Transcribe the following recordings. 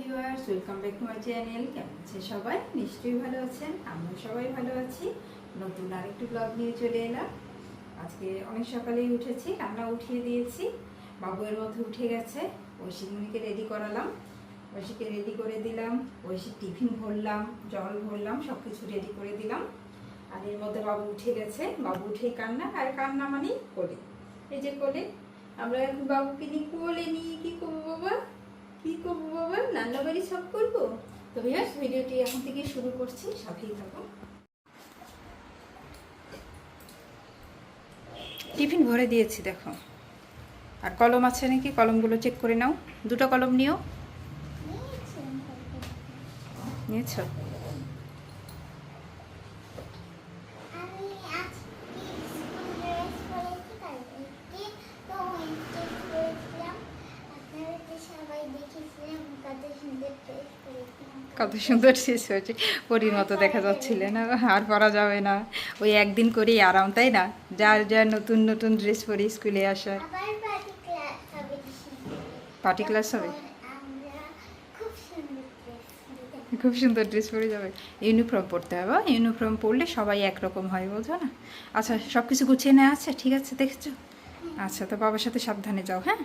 Viewers, welcome back to my channel. কেমন আছে সবাই? নিশ্চয়ই ভালো আছেন। আমরা সবাই ভালো আছি। নতুন আরেকটি ব্লগ নিয়ে চলে এলাম। আজকে অনেক সকালেই উঠেছি, রান্না উঠিয়ে দিয়েছি। বাবুয়ের মধ্যে উঠে গেছে। ঐশীমণিকে রেডি করালাম, ঐশীকে রেডি করে দিলাম, ঐশীর টিফিন ভরলাম, জল ভরলাম, সব কিছু রেডি করে দিলাম। আর এর মধ্যে বাবু উঠে গেছে। বাবু উঠেই কান্না, আর কান্না মানেই কোলে। এই যে কোলে, আমরা এখন বাবুকে নিয়ে কোলে নিয়ে কি করবো বাবা, কি করবো বাবা, রান্নাবাড়ি সব করবো। তো ভিউয়ার্স, ভিডিওটি এখন থেকে শুরু করছি, সাথেই থাকো। টিফিন ভরে দিয়েছি দেখো। আর কলম আছে নাকি, কলমগুলো চেক করে নাও। দুটো কলম নিও। নিয়েছ? কত সুন্দর ড্রেস হয়েছে, পরীর মতো দেখা যাচ্ছিলে না? আর পরা যাবে না, ওই একদিন করেই আরাম, তাই না? যার যার নতুন নতুন ড্রেস পরে স্কুলে আসার। পার্টি ক্লাস হবে, খুব সুন্দর ড্রেস পরে যাবে। ইউনিফর্ম পরতে হবে, ইউনিফর্ম পরলে সবাই একরকম হয়, বোঝো না? আচ্ছা, সব কিছু গুছিয়ে নেওয়া আছে? ঠিক আছে, দেখেছো? আচ্ছা, তো বাবার সাথে সাবধানে যাও। হ্যাঁ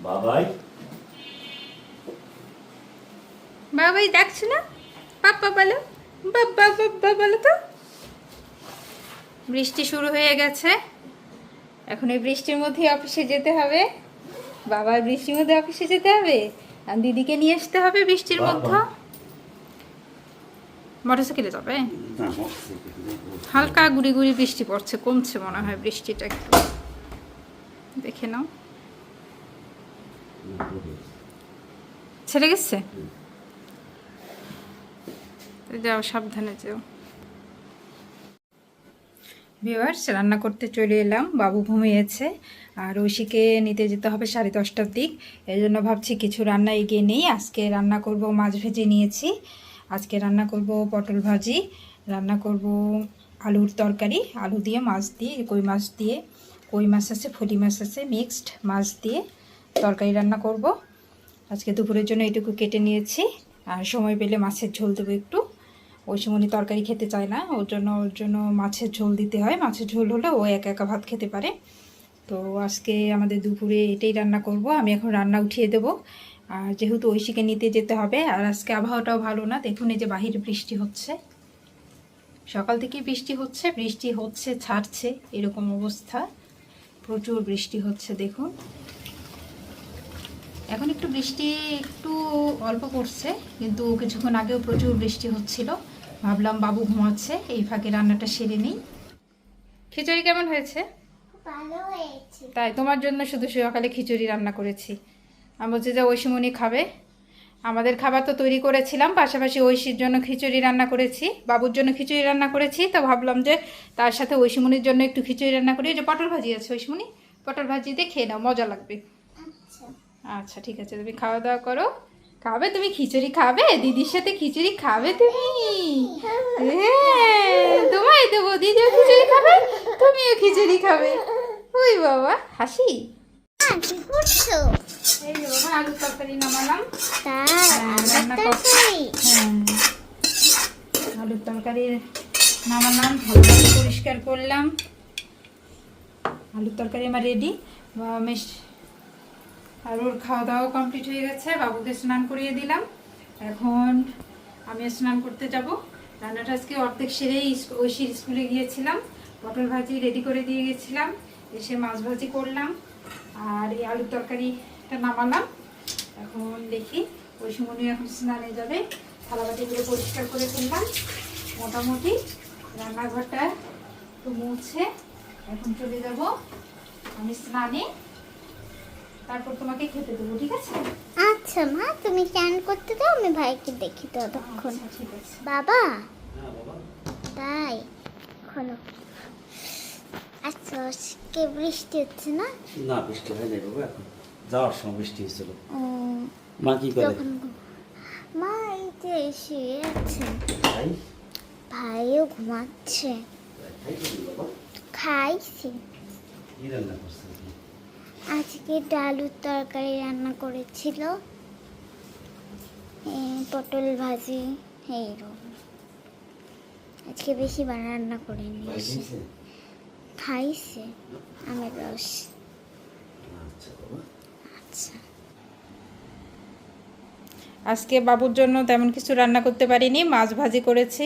বাবাই, বাবাই ডাকছে না? পাপ্পা বলো, বাবা বাবা বলো তো। বৃষ্টি শুরু হয়ে গেছে, এখন এই বৃষ্টির মধ্যে অফিসে যেতে হবে। বাবার বৃষ্টির মধ্যে অফিসে যেতে হবে, আর দিদিকে নিয়ে আসতে হবে বৃষ্টির মধ্যে। মোটরসাইকেলে যাবে? হালকা গুড়ি গুড়ি বৃষ্টি পড়ছে, কমছে মনে হয় বৃষ্টিটা একটু। দেখে নাও, ছেড়ে গেছে। যাও, সাবধানে যাও। ভিউয়ার্স, রান্না করতে চলে এলাম। বাবু ঘুমিয়েছে, আর ঐশীকে নিতে যেতে হবে 10:30টার দিক। এই জন্য ভাবছি কিছু রান্না এগিয়ে নেই। আজকে রান্না করব, মাছ ভেজে নিয়েছি। আজকে রান্না করব পটল ভাজি, রান্না করব আলুর তরকারি, আলু দিয়ে মাছ দিয়ে, কই মাছ দিয়ে, কই মাছ আছে, ফলি মাছ আছে, মিক্সড মাছ দিয়ে তরকারি রান্না করব। আজকে দুপুরের জন্য এটুকু কেটে নিয়েছি। আর সময় পেলে মাছের ঝোল দেবো একটু। ঐশীমণি তরকারি খেতে চায় না, ওর জন্য মাছের ঝোল দিতে হয়। মাছের ঝোল হলে ও একা একা ভাত খেতে পারে। তো আজকে আমাদের দুপুরে এটাই রান্না করব। আমি এখন রান্না উঠিয়ে দেব, আর যেহেতু ঐশীকে নিতে যেতে হবে। আর আজকে আবহাওয়াটাও ভালো না, দেখুন এই যে বাহিরে বৃষ্টি হচ্ছে, সকাল থেকে বৃষ্টি হচ্ছে, বৃষ্টি হচ্ছে ছাড়ছে, এরকম অবস্থা। প্রচুর বৃষ্টি হচ্ছে দেখুন। এখন একটু বৃষ্টি একটু অল্প পড়ছে, কিন্তু কিছুক্ষণ আগেও প্রচুর বৃষ্টি হচ্ছিল। ভাবলাম বাবু ঘুমাচ্ছে, এই ফাঁকে রান্নাটা সেরে নিই। খিচুড়ি কেমন হয়েছে? ভালো হয়েছে। তাই তোমার জন্য শুধু সকালে খিচুড়ি রান্না করেছি। আমি বলছি যে ঐশীমণি খাবে। আমাদের খাবার তো তৈরি করেছিলাম, পাশাপাশি ঐশীর জন্য খিচুড়ি রান্না করেছি, বাবুর জন্য খিচুড়ি রান্না করেছি। তো ভাবলাম যে তার সাথে ঐশীমণির জন্য একটু খিচুড়ি রান্না করি। যে পটল ভাজি আছে ঐশীমণি, পটল ভাজি দিয়ে খেয়ে নাও, মজা লাগবে। আচ্ছা, আচ্ছা ঠিক আছে, তুমি খাওয়া দাওয়া করো। খাবে তুমি খিচুড়ি? খাবে দিদির সাথে খিচুড়ি খাবে তুমি? তোমায় দেবো, দিদিও খিচুড়ি খাবে, তুমিও খিচুড়ি খাবে। ওই বাবা, হাসি। কি করছো? এই যে বাবা, আলুর তরকারি নামালাম। রান্না আলুর তরকারি নামালাম, ভালো পরিষ্কার করলাম। আলুর তরকারি আমার রেডি। আর ওর খাওয়া দাওয়া কমপ্লিট হয়ে গেছে, বাবুকে স্নান করিয়ে দিলাম। এখন আমি স্নান করতে যাব। রান্নাটা আজকে অর্ধেক সেরেই ঐশীর স্কুলে গিয়েছিলাম, পটল ভাজি রেডি করে দিয়ে গেছিলাম, এসে মাছ ভাজি করলাম, আর এই আলুর তরকারিটা নামালাম। এখন দেখি ঐশীমণি এখন স্নানে যাবে, থালাবাটিগুলো পরিষ্কার করে ফেললাম। মোটামুটি রান্নাঘরটা একটু মুছে এখন চলে যাব আমি স্নানে, তারপর তোমাকে খেতে দেবো, ঠিক আছে? আচ্ছা মা, তুমি স্নান করতে দাও, আমি ভাইকে দেখি ততক্ষণ। আচ্ছা, ঠিক আছে। বাবা, হ্যাঁ বাবা, তাই খোলো। আচ্ছা, আজকে বৃষ্টি হচ্ছে না? না বৃষ্টি হয় নাই বাবা, এখন যাওয়ার সময় বৃষ্টি হয়েছিল। ও, মা কি করে? তখন মা এই যে শুয়ে আছে, ভাই ভাইও ঘুমাচ্ছে। খাইছিস বাবা? খাইছি। কি রান্না করছিস? আজকে আলুর তরকারি রান্না করেছিল, পটল ভাজি, এইরকম। আজকে বেশি রান্না করিনি। ভাই খেয়েছে? খাইছে আমের রস। আচ্ছা বাবা। আচ্ছা, আজকে বাবুর জন্য তেমন কিছু রান্না করতে পারিনি, মাছ ভাজি করেছি,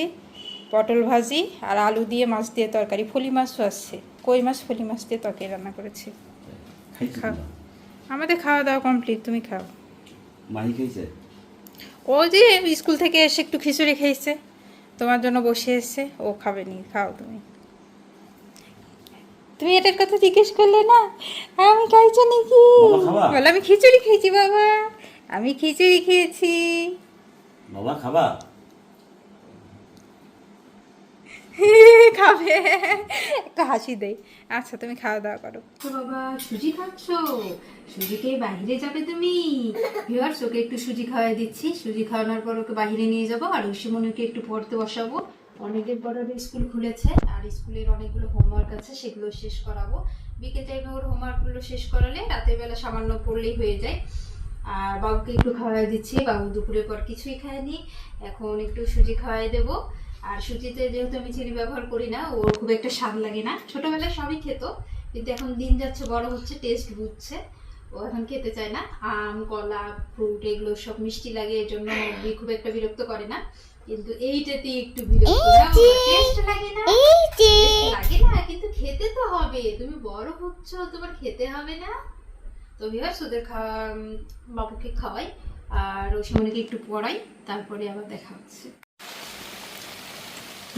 পটল ভাজি আর আলু দিয়ে মাছ দিয়ে তরকারি, ফলি মাছও আছে, কই মাছ ফলি মাছ দিয়ে তরকারি রান্না করেছি। খাইছে খাও। না? আমাদের খাওয়া দাওয়া কমপ্লিট, তুমি খাও। মাহি খাইছে? ও যে স্কুল থেকে এসে একটু খিচুড়ি খেয়েছে, তোমার জন্য বসে এসে, ও খাবে নি, খাও তুমি। তুমি এটার কথা জিজ্ঞেস করলে না, আমি খাইছো নাকি? বাবা খাবা? বলে আমি খিচুড়ি খেয়েছি বাবা, আমি খিচুড়ি খেয়েছি। বাবা খাবা? খাবে, একটা হাসি দেই। আচ্ছা তুমি খাওয়া দাওয়া করো। তো বাবা সুজি খাচ্ছ, সুজিকে বাইরে যাবে তুমি? ভিউয়ার্স, ওকে একটু সুজি খাওয়াই দিচ্ছি, সুজি খাওয়ানোর পর ওকে বাইরে নিয়ে যাবো আর ঐশীমণিকে একটু পড়তে বসাবো। অনেকদিন পর ওর স্কুল খুলেছে আর স্কুলের অনেকগুলো হোমওয়ার্ক আছে, সেগুলো শেষ করাবো। বিকেল টাইমে ওর হোমওয়ার্কগুলো শেষ করালে রাতের বেলা সামান্য পড়লেই হয়ে যায়। আর বাবুকে একটু খাওয়াই দিচ্ছি, বাবু দুপুরের পর কিছুই খায়নি, এখন একটু সুজি খাওয়াই দেবো। আর সুজিতে যেহেতু আমি চিনি ব্যবহার করি না, ওর খুব একটা স্বাদ লাগে না। ছোটবেলায় সবই খেত, কিন্তু এখন দিন যাচ্ছে বড় হচ্ছে, টেস্ট বুঝছে, ও এখন খেতে চায় না। আম কলা ফ্রুট এগুলো সব মিষ্টি লাগে, এর জন্য খুব একটা বিরক্ত করে না। কিন্তু এইটাতে একটু বিরক্ত না, টেস্ট লাগে না, taste লাগে না, কিন্তু খেতে তো হবে, তুমি বড় হচ্ছ, তোমার খেতে হবে না? তো ভিউয়ার্স, ওদের বাবুকে খাওয়াই আর ঐশীমণিকে একটু পড়াই, তারপরে আবার দেখা হচ্ছে।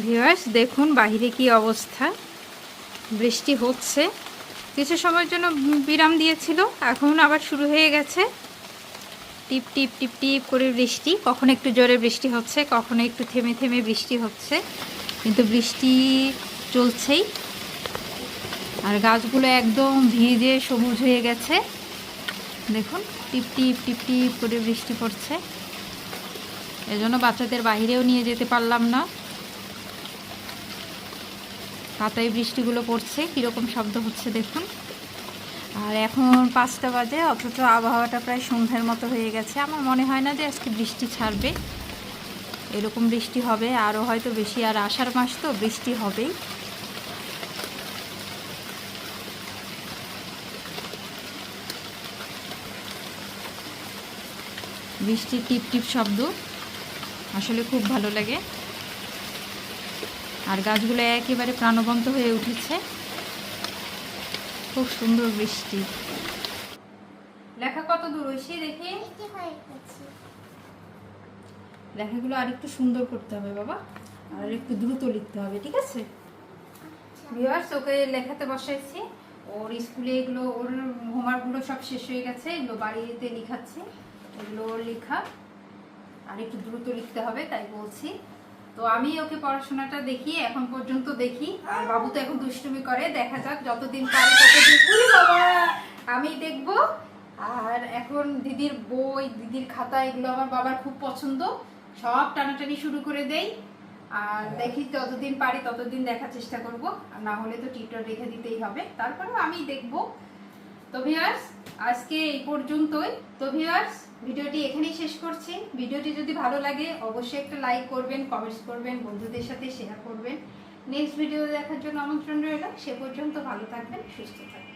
ভিউয়ার্স দেখুন বাহিরে কি অবস্থা, বৃষ্টি হচ্ছে, কিছু সময়ের জন্য বিরাম দিয়েছিল, এখন আবার শুরু হয়ে গেছে, টিপ টিপ টিপ টিপ করে বৃষ্টি। কখনো একটু জোরে বৃষ্টি হচ্ছে, কখনো একটু থেমে থেমে বৃষ্টি হচ্ছে, কিন্তু বৃষ্টি চলছেই। আর গাছগুলো একদম ভিজে সবুজ হয়ে গেছে, দেখুন টিপ টিপ টিপ টিপ করে বৃষ্টি পড়ছে। এজন্য বাচ্চাদের বাইরেও নিয়ে যেতে পারলাম না, পাতায় বৃষ্টিগুলো পড়ছে, কীরকম শব্দ হচ্ছে দেখুন। আর এখন 5টা বাজে, অথচ আবহাওয়াটা প্রায় সন্ধ্যার মতো হয়ে গেছে। আমার মনে হয় না যে আজকে বৃষ্টি ছাড়বে, এরকম বৃষ্টি হবে আরও হয়তো বেশি, আর আষাঢ় মাস তো বৃষ্টি হবেই। বৃষ্টির টিপ টিপ শব্দ আসলে খুব ভালো লাগে, আর গাছগুলো একেবারে প্রাণবন্ত হয়ে উঠেছে, খুব সুন্দর বৃষ্টি। লেখা কত দূর হয়েছে দেখি, লেখাগুলো আর একটু সুন্দর করতে হবে বাবা, আর একটু দ্রুত লিখতে হবে, ঠিক আছে? ভিউয়ার্স, ওকে লেখাতে বসাইছি, ওর স্কুলে এগুলো ওর হোমওয়ার্কগুলো সব শেষ হয়ে গেছে, এগুলো বাড়িতে লিখাচ্ছে, এগুলো ওর লেখা, আর একটু দ্রুত লিখতে হবে তাই বলছি। তো আমি ওকে পড়াশোনাটা দেখি, এখন পর্যন্ত দেখি, আর বাবু তো এখন দুষ্টুমি করে, দেখা যাক যতদিন পারে ততদিন বাবা আমি দেখবো। আর এখন দিদির বই, দিদির খাতা, এগুলো আমার বাবার খুব পছন্দ, সব টানাটানি শুরু করে দেই, আর দেখি যতদিন পারি ততদিন দেখার চেষ্টা করব, আর না হলে তো টিউটর রেখে দিতেই হবে, তারপরেও আমি দেখব। তো ভিউয়ার্স, আজকে এই পর্যন্তই। তো ভিউয়ার্স, ভিডিওটি এখানেই শেষ করছি। ভিডিওটি যদি ভালো লাগে অবশ্যই একটা লাইক করবেন, কমেন্টস করবেন, বন্ধুদের সাথে শেয়ার করবেন। নেক্সট ভিডিও দেখার জন্য আমন্ত্রণ রইল। সে পর্যন্ত ভালো থাকবেন, সুস্থ থাকবেন।